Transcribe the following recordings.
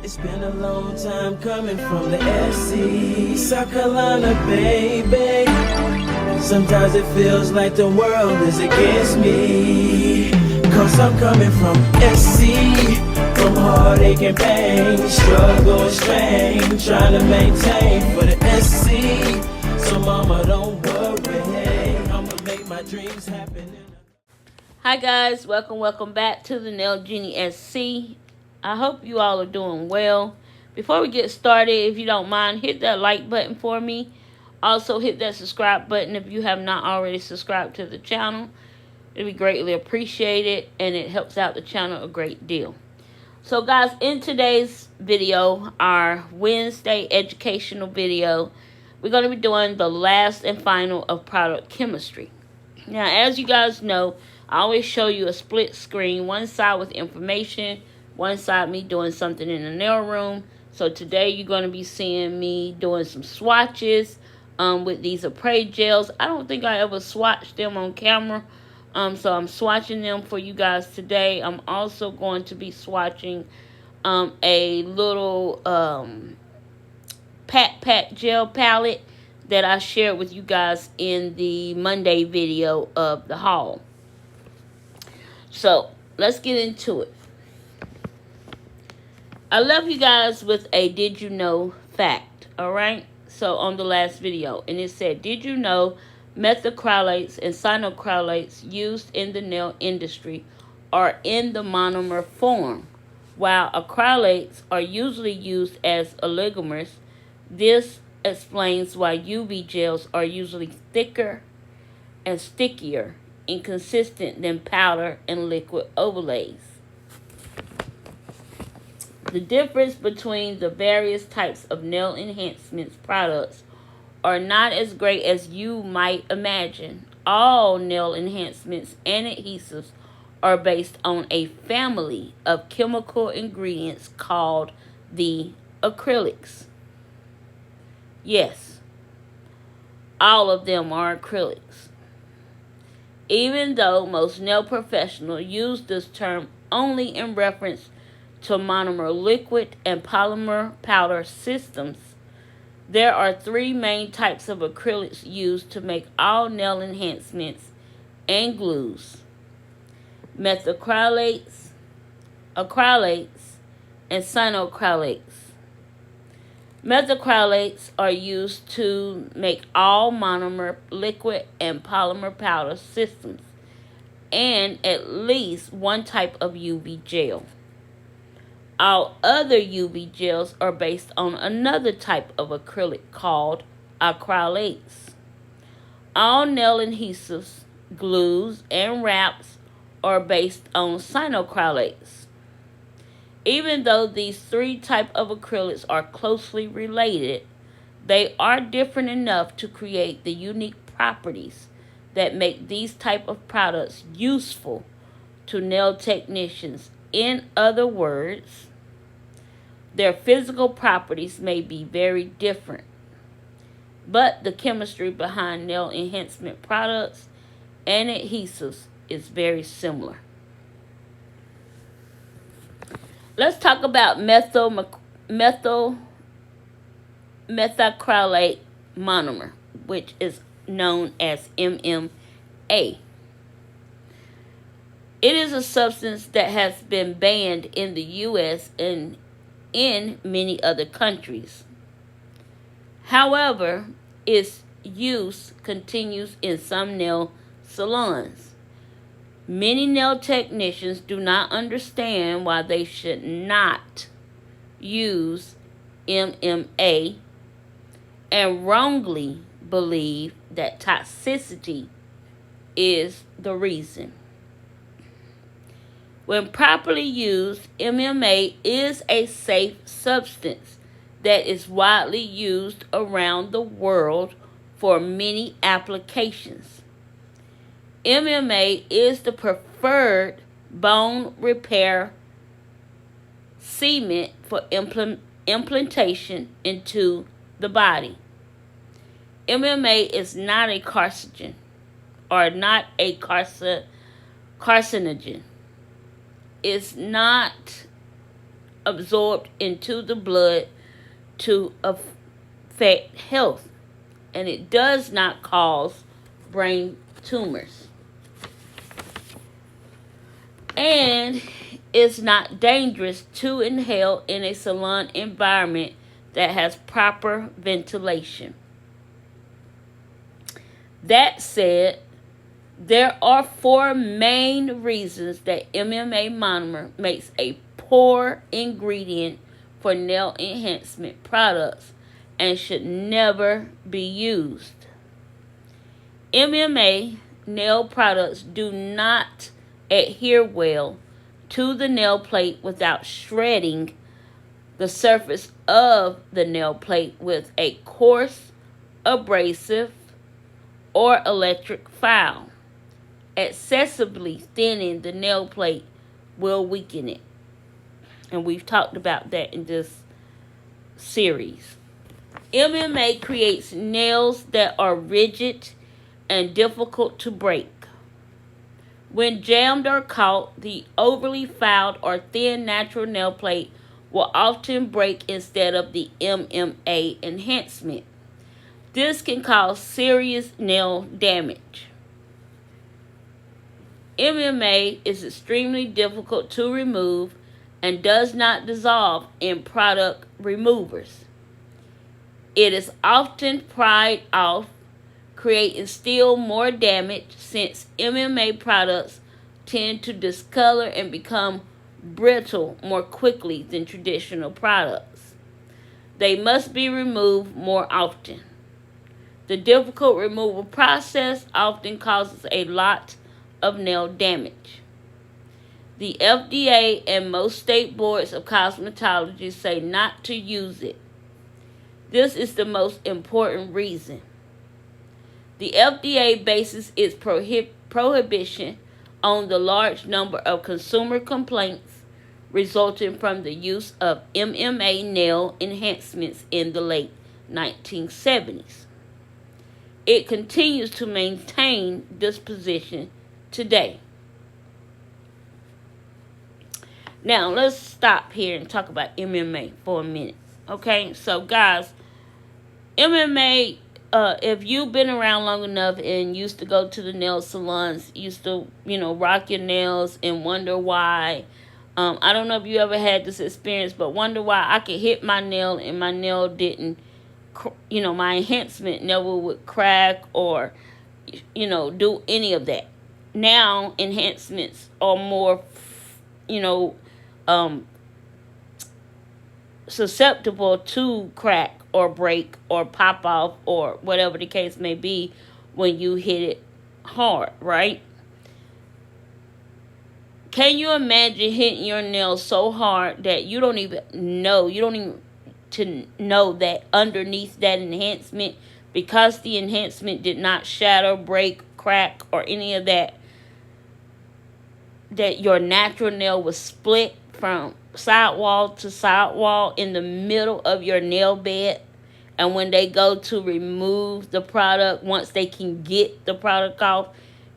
It's been a long time coming from the SC, South Carolina, baby. Sometimes it feels like the world is against me, 'cause I'm coming from SC, from heartache and pain, struggle and strain, trying to maintain for the SC. So mama, don't worry, I'ma make my dreams happen. Hi guys, welcome back to the Nail Genie SC. I hope you all are doing well. Before we get started, if you don't mind, hit that like button for me. Also hit that subscribe button if you have not already subscribed to the channel. It'll be greatly appreciated and it helps out the channel a great deal. So guys, in today's video, our Wednesday educational video, we're going to be doing the last and final of product chemistry. Now, as you guys know, I always show you a split screen, one side with information, one side me doing something in the nail room. So today you're going to be seeing me doing some swatches with these Acrylates gels. I don't think I ever swatched them on camera, so I'm swatching them for you guys today. I'm also going to be swatching a little Pack gel palette that I shared with you guys in the Monday video of the haul. So let's get into it. I left you guys with a did you know fact, alright? So on the last video, and it said, did you know methacrylates and cyanoacrylates used in the nail industry are in the monomer form, while acrylates are usually used as oligomers? This explains why UV gels are usually thicker and stickier, inconsistent than powder and liquid overlays. The difference between the various types of nail enhancements products are not as great as you might imagine. All nail enhancements and adhesives are based on a family of chemical ingredients called the acrylics. Yes, all of them are acrylics. Even though most nail professionals use this term only in reference to monomer liquid and polymer powder systems, there are three main types of acrylics used to make all nail enhancements and glues: methacrylates, acrylates, and cyanoacrylates. Methacrylates are used to make all monomer liquid and polymer powder systems and at least one type of UV gel. All other UV gels are based on another type of acrylic called acrylates. All nail adhesives, glues, and wraps are based on cyanoacrylates. Even though these three types of acrylics are closely related, they are different enough to create the unique properties that make these type of products useful to nail technicians. In other words, their physical properties may be very different, but the chemistry behind nail enhancement products and adhesives is very similar. Let's talk about methacrylate monomer, which is known as MMA. It is a substance that has been banned in the U.S. and in many other countries. However, its use continues in some nail salons. Many nail technicians do not understand why they should not use MMA and wrongly believe that toxicity is the reason. When properly used, MMA is a safe substance that is widely used around the world for many applications. MMA is the preferred bone repair cement for implantation into the body. MMA is not a carcinogen or not a carcinogen. It's not absorbed into the blood to affect health, and it does not cause brain tumors. And it's not dangerous to inhale in a salon environment that has proper ventilation. That said, there are 4 main reasons that MMA monomer makes a poor ingredient for nail enhancement products and should never be used. MMA nail products do not adhere well to the nail plate without shredding the surface of the nail plate with a coarse, abrasive, or electric file. Excessively thinning the nail plate will weaken it. And we've talked about that in this series. MMA creates nails that are rigid and difficult to break. When jammed or caught, the overly filed or thin natural nail plate will often break instead of the MMA enhancement. This can cause serious nail damage. MMA is extremely difficult to remove and does not dissolve in product removers. It is often pried off, creating still more damage since MMA products tend to discolor and become brittle more quickly than traditional products. They must be removed more often. The difficult removal process often causes a lot of nail damage. The FDA and most state boards of cosmetology say not to use it. This is the most important reason. The FDA bases its prohibition on the large number of consumer complaints resulting from the use of MMA nail enhancements in the late 1970s. It continues to maintain this position today. Now, let's stop here and talk about MMA for a minute. Okay, so guys, MMA, if you've been around long enough and used to go to the nail salons, used to, rock your nails and wonder why. I don't know if you ever had this experience, but wonder why I could hit my nail and my nail didn't, my enhancement never would crack or, do any of that. Now, enhancements are more, susceptible to crack or break or pop off or whatever the case may be when you hit it hard, right? Can you imagine hitting your nail so hard that you don't even know that underneath that enhancement, because the enhancement did not shatter, break, crack, or any of that, that your natural nail was split from sidewall to sidewall in the middle of your nail bed, and when they go to remove the product, once they can get the product off,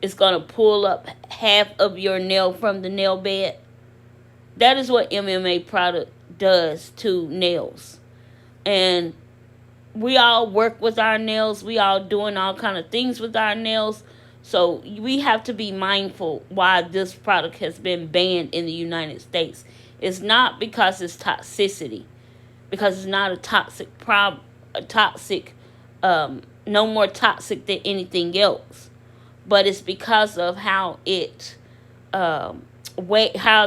it's going to pull up half of your nail from the nail bed. That is what MMA product does to nails. And we all work with our nails. We all doing all kind of things with our nails. So we have to be mindful why this product has been banned in the United States. It's not because it's toxicity, because it's not a toxic no more toxic than anything else. But it's because of how it, how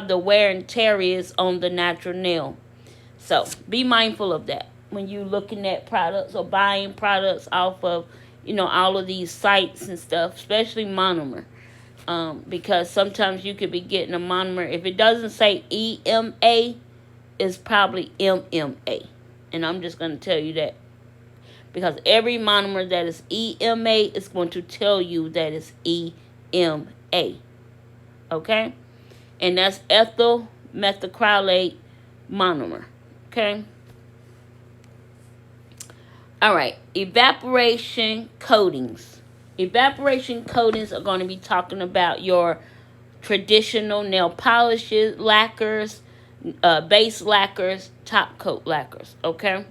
the wear and tear is on the natural nail. So be mindful of that when you're looking at products or buying products off of, all of these sites and stuff, especially monomer. Because sometimes you could be getting a monomer. If it doesn't say EMA, it's probably MMA. And I'm just going to tell you that. Because every monomer that is EMA is going to tell you that it's EMA. Okay? And that's ethyl methacrylate monomer. Okay? Alright, evaporation coatings. Evaporation coatings are going to be talking about your traditional nail polishes, lacquers, base lacquers, top coat lacquers. Okay,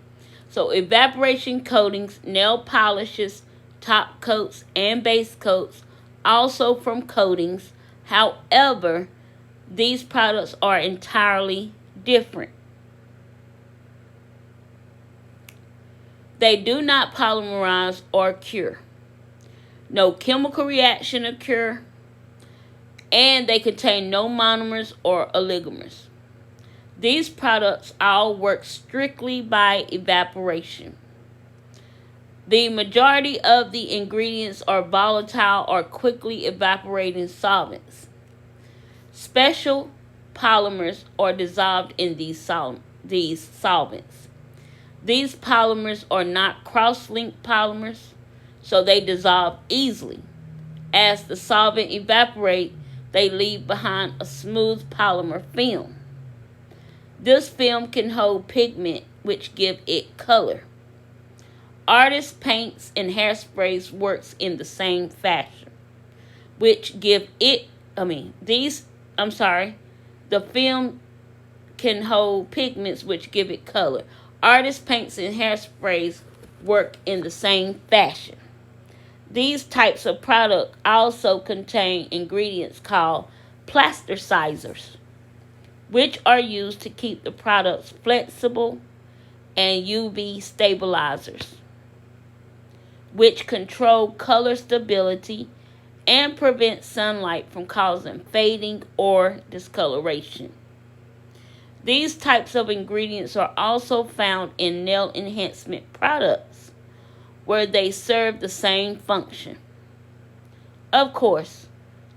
so evaporation coatings, nail polishes, top coats, and base coats, also from coatings. However, these products are entirely different. They do not polymerize or cure. No chemical reaction occur, and they contain no monomers or oligomers. These products all work strictly by evaporation. The majority of the ingredients are volatile or quickly evaporating solvents. Special polymers are dissolved in these solvents. These polymers are not cross-linked polymers, so they dissolve easily. As the solvent evaporates, they leave behind a smooth polymer film. This film can hold pigment, which give it color. Artist paints and hairsprays works in the same fashion, which give it, the film can hold pigments which give it color. Artist paints and hairsprays work in the same fashion. These types of product also contain ingredients called plasticizers, which are used to keep the products flexible, and UV stabilizers, which control color stability and prevent sunlight from causing fading or discoloration. These types of ingredients are also found in nail enhancement products, where they serve the same function. Of course,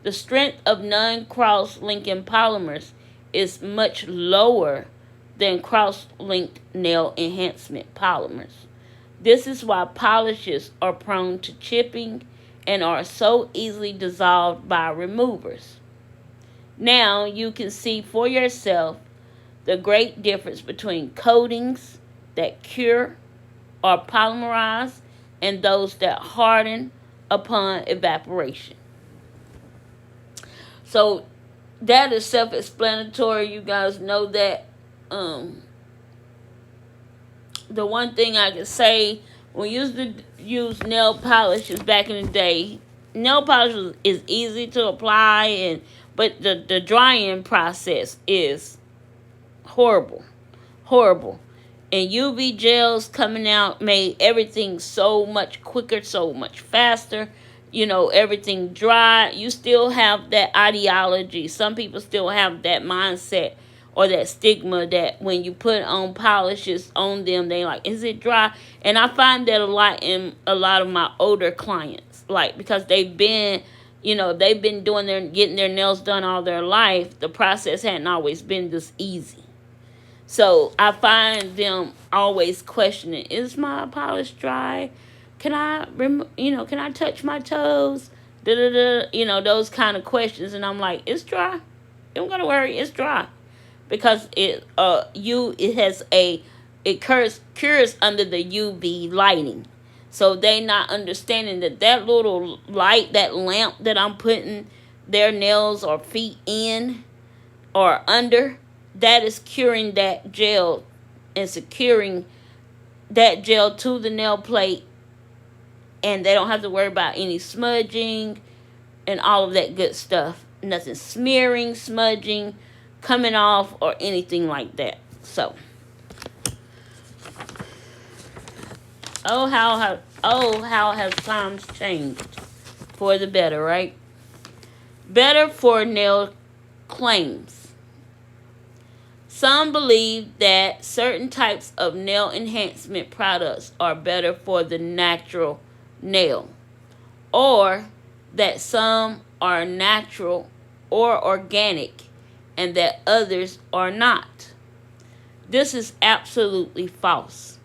the strength of non-cross-linking polymers is much lower than cross-linked nail enhancement polymers. This is why polishes are prone to chipping and are so easily dissolved by removers. Now you can see for yourself the great difference between coatings that cure or polymerize and those that harden upon evaporation. So that is self-explanatory. You guys know that. The one thing I can say, when we used to use nail polishes back in the day, nail polish is easy to apply, but the drying process is horrible. And UV gels coming out made everything so much quicker, so much faster. Everything dry. You still have that ideology. Some people still have that mindset or that stigma that when you put on polishes on them, they like, is it dry? And I find that a lot in a lot of my older clients, because they've been getting their nails done all their life. The process hadn't always been this easy. So I find them always questioning, is my polish dry? Can I touch my toes? Those kind of questions. And I'm like, it's dry. Don't gotta worry, it's dry. Because it cures under the UV lighting. So they not understanding that little light, that lamp that I'm putting their nails or feet in or under, that is curing that gel and securing that gel to the nail plate, and they don't have to worry about any smudging and all of that good stuff. Nothing smearing, smudging, coming off, or anything like that. So, how has times changed for the better, right? Better for nail claims. Some believe that certain types of nail enhancement products are better for the natural nail, or that some are natural or organic and that others are not. This is absolutely false.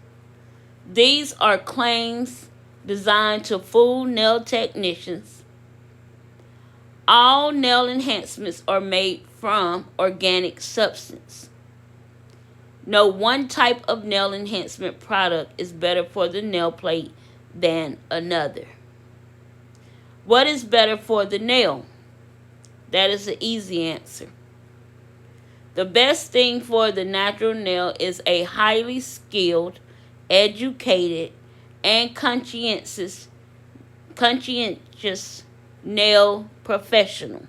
These are claims designed to fool nail technicians. All nail enhancements are made from organic substance. No one type of nail enhancement product is better for the nail plate than another. What is better for the nail? That is the easy answer. The best thing for the natural nail is a highly skilled, educated, and conscientious nail professional.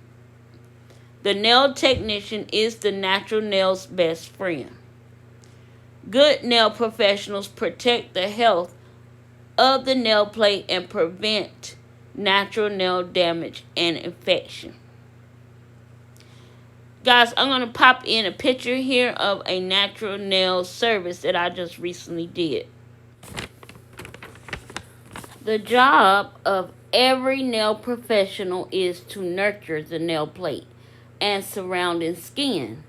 The nail technician is the natural nail's best friend. Good nail professionals protect the health of the nail plate and prevent natural nail damage and infection. Guys, I'm going to pop in a picture here of a natural nail service that I just recently did. The job of every nail professional is to nurture the nail plate and surrounding skin.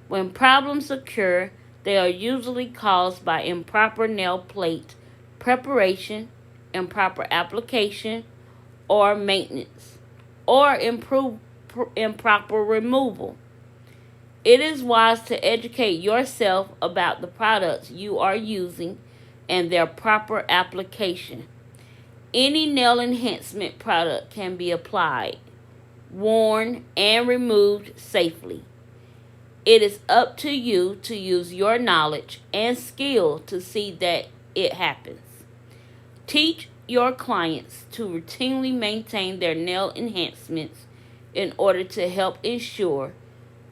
When problems occur, they are usually caused by improper nail plate preparation, improper application or maintenance, or improper removal. It is wise to educate yourself about the products you are using and their proper application. Any nail enhancement product can be applied, worn, and removed safely. It is up to you to use your knowledge and skill to see that it happens. Teach your clients to routinely maintain their nail enhancements in order to help ensure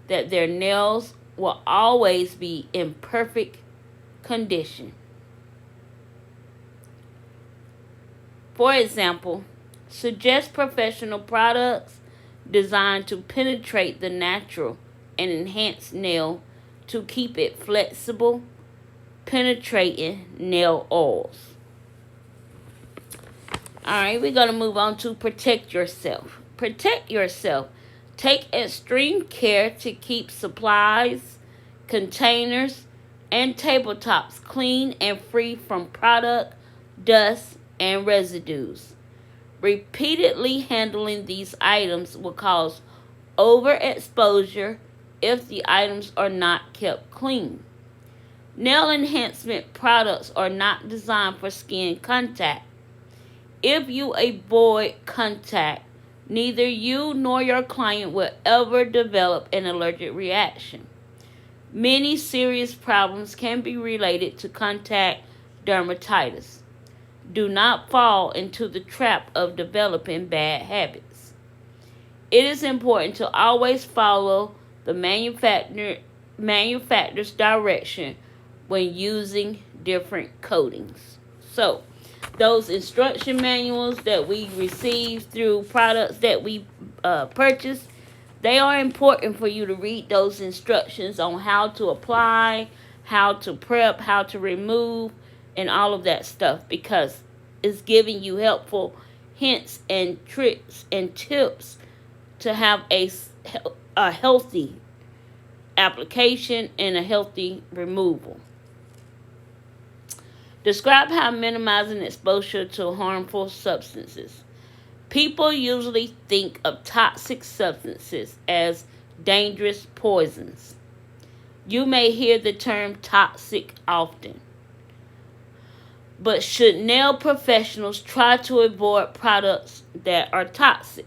that their nails will always be in perfect condition. For example, suggest professional products designed to penetrate the natural and enhance nail to keep it flexible, penetrating nail oils. Alright, we're going to move on to protect yourself. Protect yourself. Take extreme care to keep supplies, containers, and tabletops clean and free from product, dust, and residues. Repeatedly handling these items will cause overexposure if the items are not kept clean. Nail enhancement products are not designed for skin contact. If you avoid contact, neither you nor your client will ever develop an allergic reaction. Many serious problems can be related to contact dermatitis. Do not fall into the trap of developing bad habits. It is important to always follow the manufacturer's direction when using different coatings. So, those instruction manuals that we receive through products that we purchase, they are important for you to read those instructions on how to apply, how to prep, how to remove, and all of that stuff, because it's giving you helpful hints and tricks and tips to have a healthy application and a healthy removal. Describe how minimizing exposure to harmful substances. People usually think of toxic substances as dangerous poisons. You may hear the term toxic often. But should nail professionals try to avoid products that are toxic?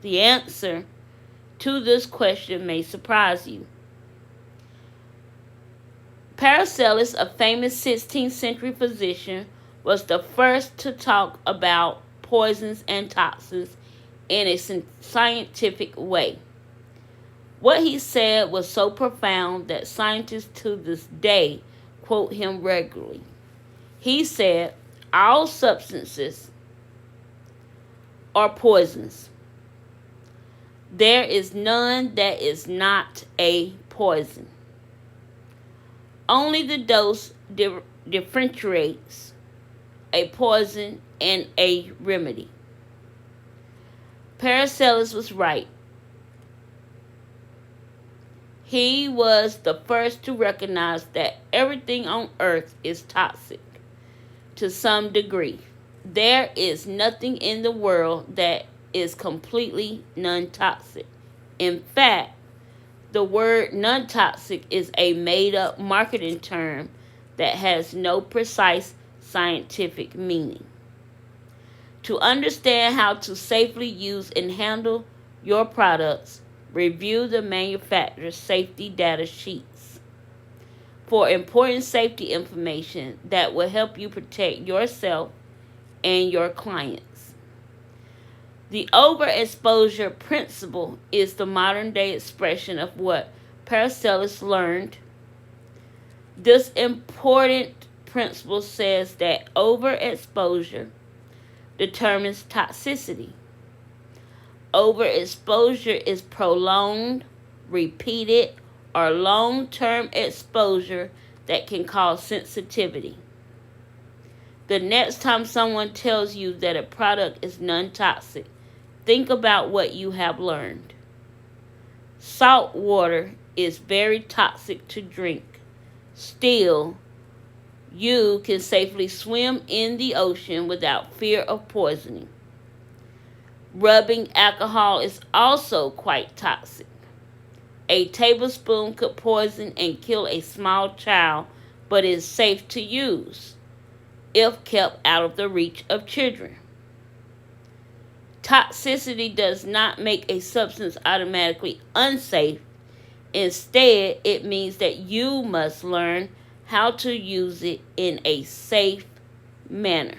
The answer to this question may surprise you. Paracelsus, a famous 16th century physician, was the first to talk about poisons and toxins in a scientific way. What he said was so profound that scientists to this day quote him regularly. He said, "All substances are poisons. There is none that is not a poison. Only the dose differentiates a poison and a remedy." Paracelsus was right. He was the first to recognize that everything on earth is toxic to some degree. There is nothing in the world that is completely non-toxic. In fact, the word non-toxic is a made-up marketing term that has no precise scientific meaning. To understand how to safely use and handle your products, Review the manufacturer's safety data sheets for important safety information that will help you protect yourself and your clients. The overexposure principle is the modern day expression of what Paracelsus learned. This important principle says that overexposure determines toxicity. Overexposure is prolonged, repeated, or long-term exposure that can cause sensitivity. The next time someone tells you that a product is non-toxic, think about what you have learned. Salt water is very toxic to drink. Still, you can safely swim in the ocean without fear of poisoning. Rubbing alcohol is also quite toxic. A tablespoon could poison and kill a small child, but is safe to use if kept out of the reach of children. Toxicity does not make a substance automatically unsafe. Instead, it means that you must learn how to use it in a safe manner.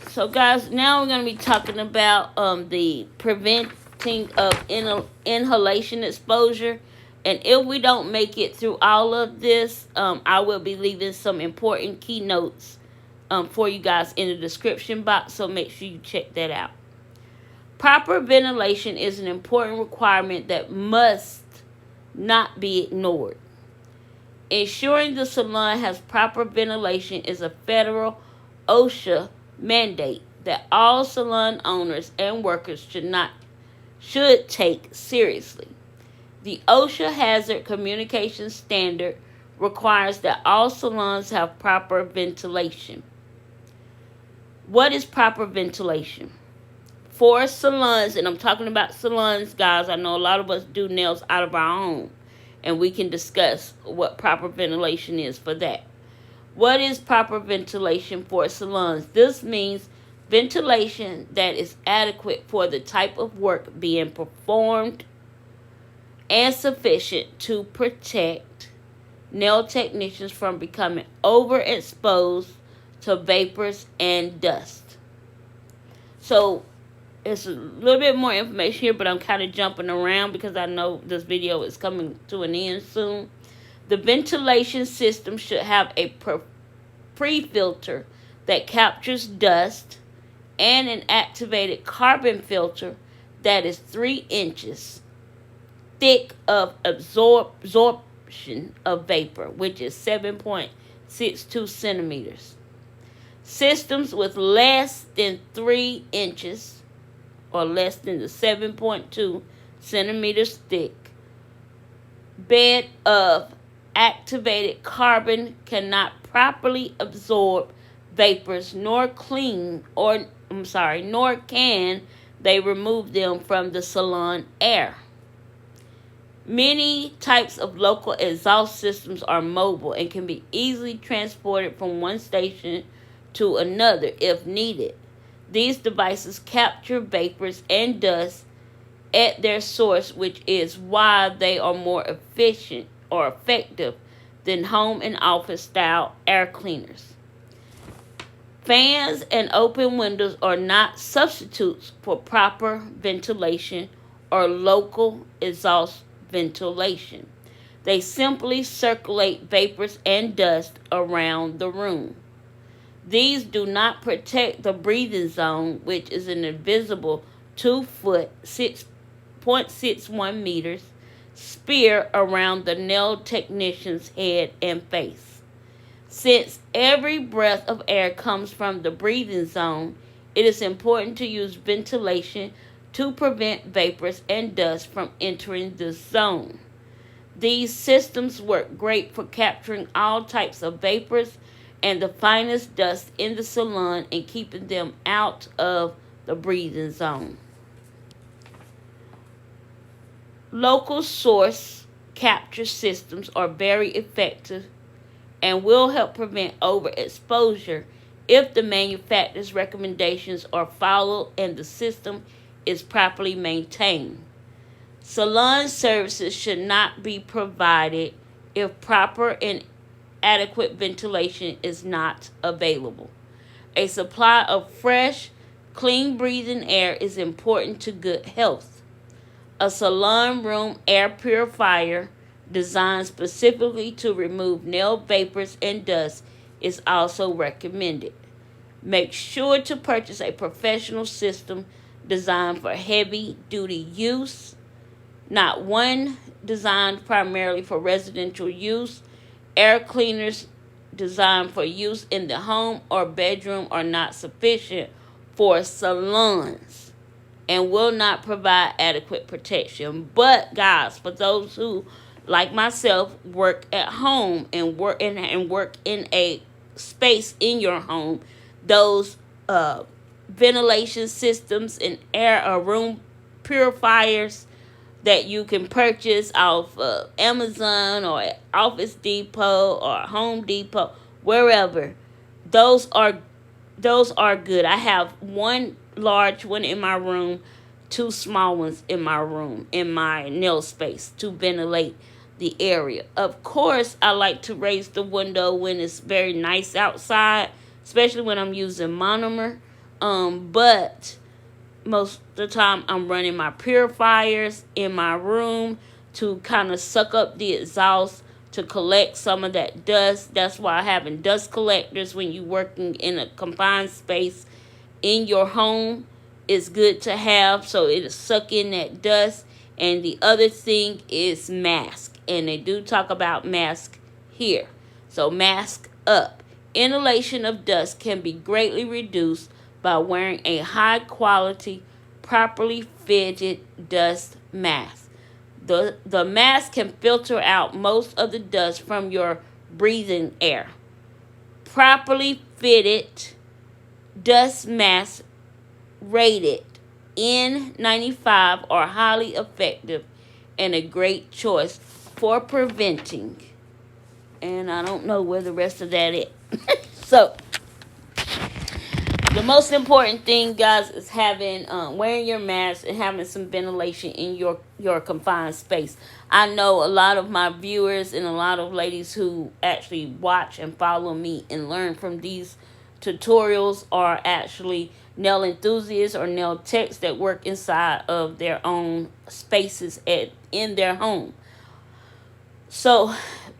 So guys, now we're going to be talking about the preventing of inhalation exposure. And if we don't make it through all of this, I will be leaving some important keynotes for you guys in the description box. So make sure you check that out. Proper ventilation is an important requirement that must not be ignored. Ensuring the salon has proper ventilation is a federal OSHA mandate that all salon owners and workers should take seriously. The OSHA Hazard Communication Standard requires that all salons have proper ventilation. What is proper ventilation? For salons, and I'm talking about salons, guys, I know a lot of us do nails out of our home, and we can discuss what proper ventilation is for that. What is proper ventilation for salons? This means ventilation that is adequate for the type of work being performed and sufficient to protect nail technicians from becoming overexposed to vapors and dust. So, it's a little bit more information here, but I'm kind of jumping around because I know this video is coming to an end soon. The ventilation system should have a pre-filter that captures dust and an activated carbon filter that is 3 inches thick of absorption of vapor, which is 7.62 centimeters. Systems with less than 3 inches or less than the 7.2 centimeters thick bed of activated carbon cannot properly absorb vapors nor can they remove them from the salon air. Many types of local exhaust systems are mobile and can be easily transported from one station to another if needed. These devices capture vapors and dust at their source, which is why they are more efficient or effective than home and office style air cleaners. Fans and open windows are not substitutes for proper ventilation or local exhaust ventilation. They simply circulate vapors and dust around the room. These do not protect the breathing zone, which is an invisible 2-foot, 6.61 meters sphere around the nail technician's head and face. Since every breath of air comes from the breathing zone, it is important to use ventilation to prevent vapors and dust from entering the zone. These systems work great for capturing all types of vapors and the finest dust in the salon and keeping them out of the breathing zone. Local source capture systems are very effective and will help prevent overexposure if the manufacturer's recommendations are followed and the system is properly maintained. Salon services should not be provided if proper and adequate ventilation is not available. A supply of fresh, clean breathing air is important to good health. A salon room air purifier designed specifically to remove nail vapors and dust is also recommended. Make sure to purchase a professional system designed for heavy-duty use, not one designed primarily for residential use. Air cleaners designed for use in the home or bedroom are not sufficient for salons and will not provide adequate protection. But guys, for those who, like myself, work at home and work in a space in your home, those ventilation systems and air or room purifiers that you can purchase off Amazon or Office Depot or Home Depot, wherever, those are good. I have one large one in my room, two small ones in my room, in my nail space, to ventilate the area. Of course, I like to raise the window when it's very nice outside, especially when I'm using monomer. But most of the time I'm running my purifiers in my room to kind of suck up the exhaust to collect some of that dust. That's why having dust collectors when you're working in a confined space in your home is good to have, so it'll suck in that dust. And the other thing is mask, and they do talk about mask here. So mask up. Inhalation of dust can be greatly reduced by wearing a high quality, properly fitted dust mask. The mask can filter out most of the dust from your breathing air. Properly fitted dust masks rated N95 are highly effective and a great choice for preventing. And I don't know where the rest of that is. So the most important thing, guys, is having wearing your mask and having some ventilation in your confined space. I know a lot of my viewers and a lot of ladies who actually watch and follow me and learn from these tutorials are actually nail enthusiasts or nail techs that work inside of their own spaces in their home. So,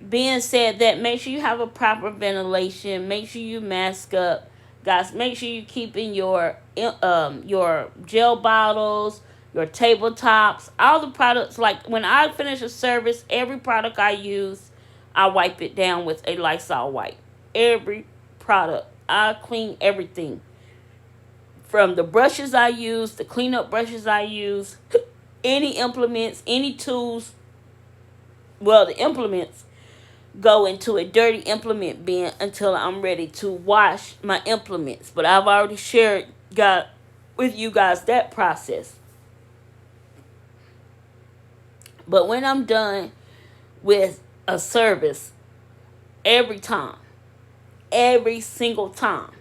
being said that, make sure you have a proper ventilation. Make sure you mask up. Guys, make sure you keep in your gel bottles, your tabletops, all the products. Like when I finish a service, every product I use, I wipe it down with a Lysol wipe. Every product. I clean everything. From the brushes I use, the cleanup brushes I use, any implements, any tools. Well, the implements go into a dirty implement bin until I'm ready to wash my implements. But I've already shared with you guys that process. But when I'm done with a service, every single time,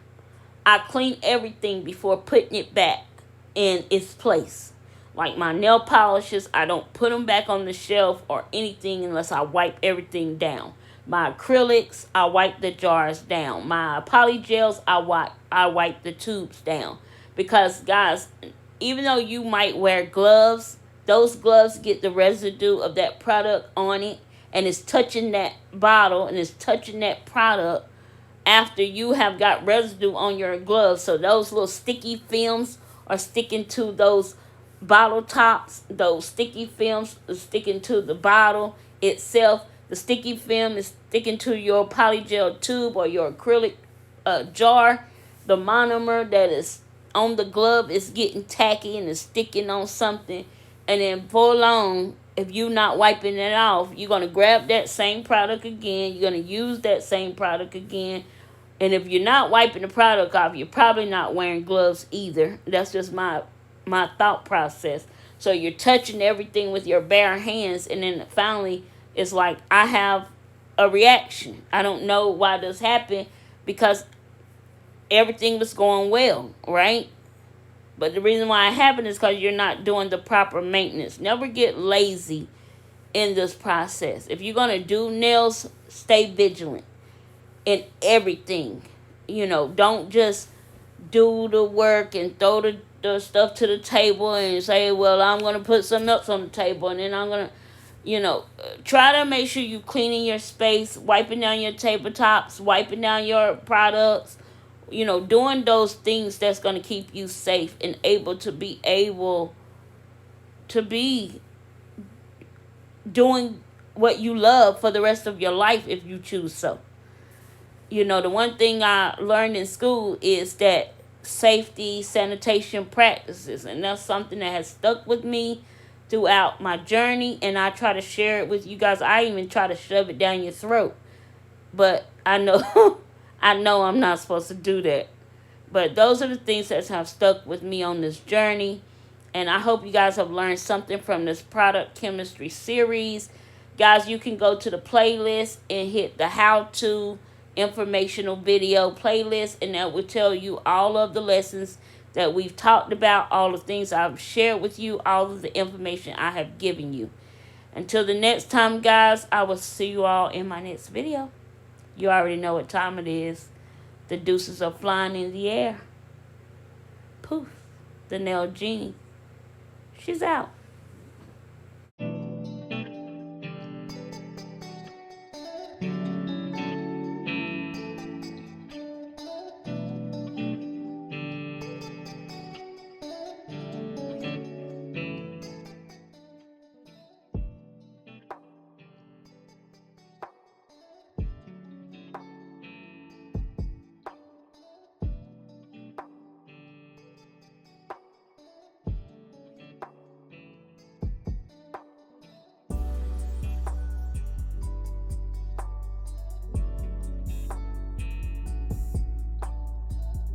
I clean everything before putting it back in its place. Like my nail polishes, I don't put them back on the shelf or anything unless I wipe everything down. My acrylics, I wipe the jars down. My polygels, I wipe the tubes down. Because, guys, even though you might wear gloves, those gloves get the residue of that product on it, and it's touching that bottle and it's touching that product after you have got residue on your gloves. So those little sticky films are sticking to those bottle tops. Those sticky films are sticking to the bottle itself. The sticky film is sticking to your polygel tube or your acrylic jar. The monomer that is on the glove is getting tacky and is sticking on something. And then for long, if you're not wiping it off, you're going to grab that same product again. You're going to use that same product again. And if you're not wiping the product off, you're probably not wearing gloves either. That's just my thought process. So you're touching everything with your bare hands, and then finally it's like I have a reaction. I don't know why this happened, because everything was going well, right? But the reason why it happened is because you're not doing the proper maintenance. Never get lazy in this process. If you're going to do nails, stay vigilant in everything. You know, don't just do the work and throw the stuff to the table and say, well, I'm going to put something else on the table and then I'm going to, you know, try to make sure you cleaning your space, wiping down your tabletops, wiping down your products, you know, doing those things that's going to keep you safe and able to be doing what you love for the rest of your life if you choose so. You know, the one thing I learned in school is that safety, sanitation practices, and that's something that has stuck with me throughout my journey, and I try to share it with you guys. I even try to shove it down your throat, but I know I know I'm not supposed to do that. But those are the things that have stuck with me on this journey, and I hope you guys have learned something from this product chemistry series. Guys, you can go to the playlist and hit the how-to informational video playlist, and that will tell you all of the lessons that we've talked about, all the things I've shared with you, all of the information I have given you. Until the next time, guys, I will see you all in my next video. You already know what time it is. The deuces are flying in the air. Poof. The nail genie. She's out.